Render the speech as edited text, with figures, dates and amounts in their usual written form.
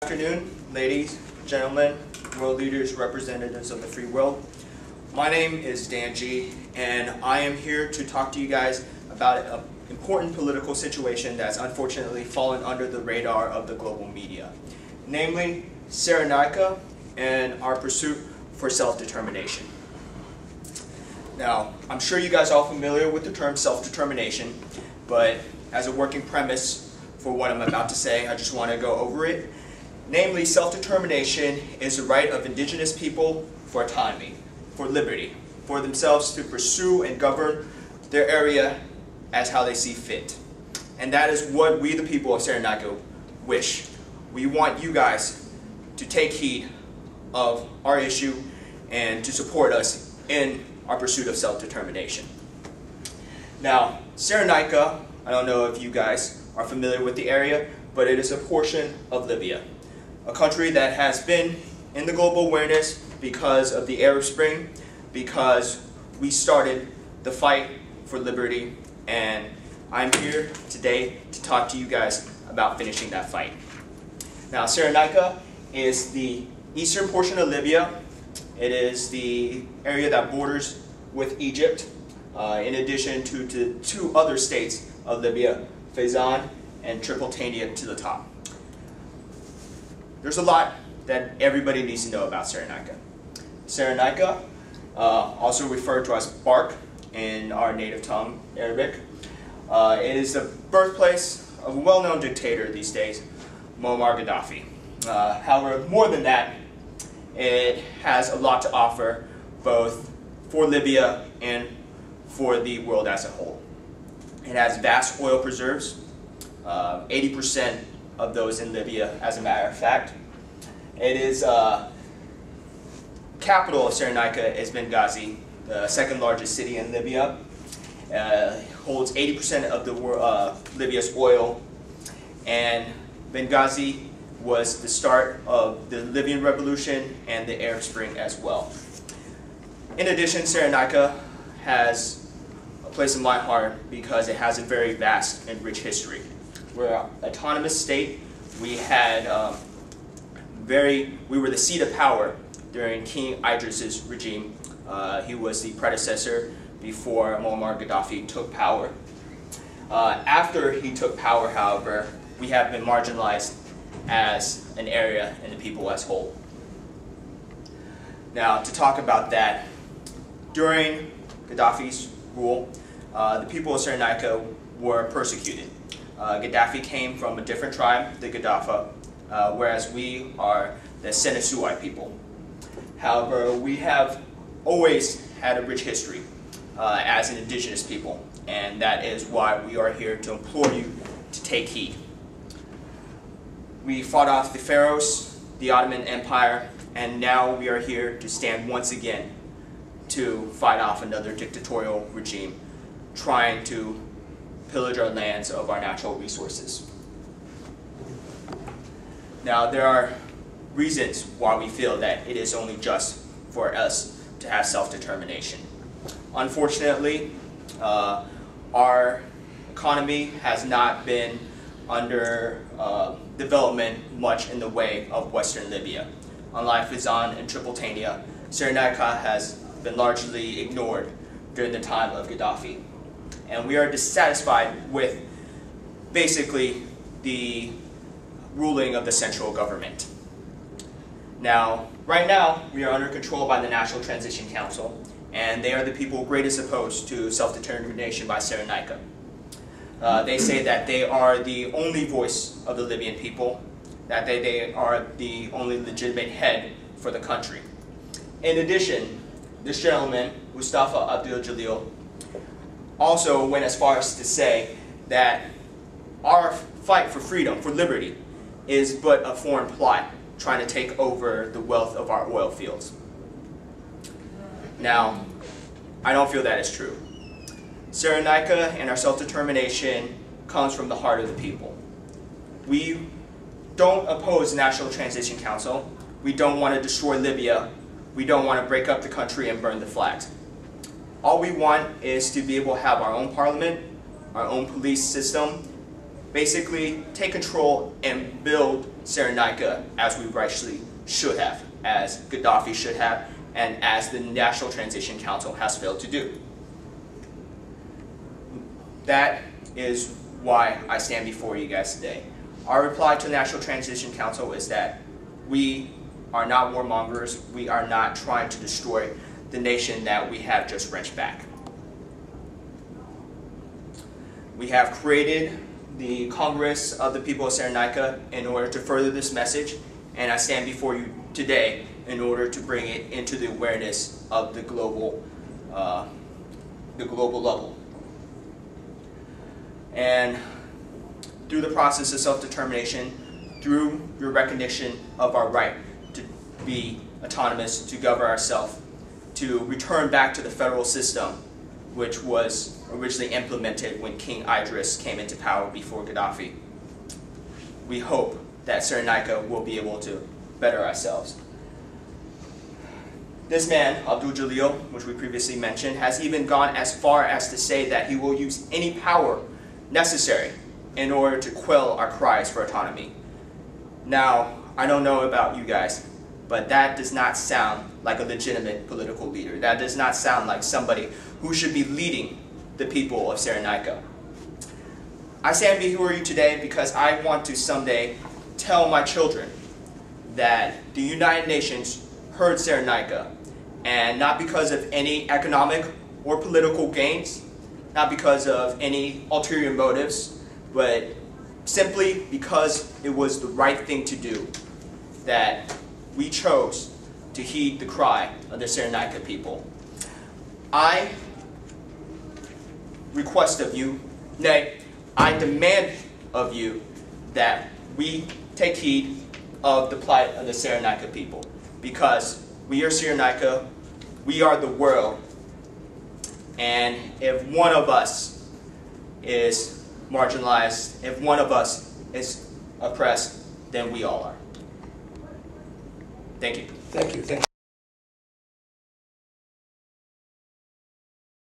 Good afternoon, ladies, gentlemen, world leaders, representatives of the free world. My name is Dan G, and I am here to talk to you guys about an important political situation that's unfortunately fallen under the radar of the global media, namely Cyrenaica and our pursuit for self-determination. Now, I'm sure you guys are all familiar with the term self-determination, but as a working premise for what I'm about to say, I just want to go over it. Namely, self-determination is the right of indigenous people for autonomy, for liberty, for themselves to pursue and govern their area as how they see fit. And that is what we, the people of Cyrenaica, wish. We want you guys to take heed of our issue and to support us in our pursuit of self-determination. Now, Cyrenaica, I don't know if you guys are familiar with the area, but it is a portion of Libya, a country that has been in the global awareness because of the Arab Spring, because we started the fight for liberty, and I'm here today to talk to you guys about finishing that fight. Now, Cyrenaica is the eastern portion of Libya. It is the area that borders with Egypt, in addition to two other states of Libya, Hasan and Tripolitania to the top. There's a lot that everybody needs to know about Cyrenaica. Cyrenaica, also referred to as Bark in our native tongue, Arabic, it is the birthplace of a well-known dictator these days, Muammar Gaddafi. However, more than that, it has a lot to offer both for Libya and for the world as a whole. It has vast oil preserves, 80% of those in Libya, as a matter of fact. It is capital of Cyrenaica is Benghazi, the second largest city in Libya. Holds 80% of the Libya's oil, and Benghazi was the start of the Libyan Revolution and the Arab Spring as well. In addition, Cyrenaica has a place in my heart because it has a very vast and rich history. We're an autonomous state. We had we were the seat of power during King Idris's regime. He was the predecessor before Muammar Gaddafi took power. After he took power, however, we have been marginalized as an area and the people as a whole. Now, to talk about that, during Gaddafi's rule, the people of Cyrenaica were persecuted. Gaddafi came from a different tribe, the Gaddafa, whereas we are the Senusui people. However, we have always had a rich history as an indigenous people, and that is why we are here to implore you to take heed. We fought off the pharaohs, the Ottoman Empire, and now we are here to stand once again to fight off another dictatorial regime trying to pillage our lands of our natural resources. Now, there are reasons why we feel that it is only just for us to have self-determination. Unfortunately, our economy has not been under development much in the way of Western Libya. Unlike Hasan and Tripolitania, Cyrenaica has been largely ignored during the time of Gaddafi. And we are dissatisfied with basically the ruling of the central government. Now, right now, we are under control by the National Transition Council, and they are the people greatest opposed to self-determination by Cyrenaica. They say that they are the only voice of the Libyan people, that they are the only legitimate head for the country. In addition, this gentleman, Mustafa Abdul Jalil, also went as far as to say that our fight for freedom, for liberty, is but a foreign plot trying to take over the wealth of our oil fields. Now, I don't feel that is true. Cyrenaica and our self-determination comes from the heart of the people. We don't oppose the National Transition Council. We don't want to destroy Libya. We don't want to break up the country and burn the flags. All we want is to be able to have our own parliament, our own police system, basically take control and build Cyrenaica as we rightfully should have, as Gaddafi should have, and as the National Transition Council has failed to do. That is why I stand before you guys today. Our reply to the National Transition Council is that we are not warmongers. We are not trying to destroy the nation that we have just wrenched back. We have created the Congress of the People of Cyrenaica in order to further this message, and I stand before you today in order to bring it into the awareness of the global level. And through the process of self-determination, through your recognition of our right to be autonomous, to govern ourselves, to return back to the federal system, which was originally implemented when King Idris came into power before Gaddafi. We hope that Cyrenaica will be able to better ourselves. This man, Abdul Jalil, which we previously mentioned, has even gone as far as to say that he will use any power necessary in order to quell our cries for autonomy. Now, I don't know about you guys, but that does not sound like a legitimate political leader. That does not sound like somebody who should be leading the people of Cyrenaica. I stand before you today because I want to someday tell my children that the United Nations heard Cyrenaica, and not because of any economic or political gains, not because of any ulterior motives, but simply because it was the right thing to do, that we chose to heed the cry of the Cyrenaica people. I request of you, nay, I demand of you that we take heed of the plight of the Cyrenaica people, because we are Cyrenaica, we are the world, and if one of us is marginalized, if one of us is oppressed, then we all are. Thank you. Thank you.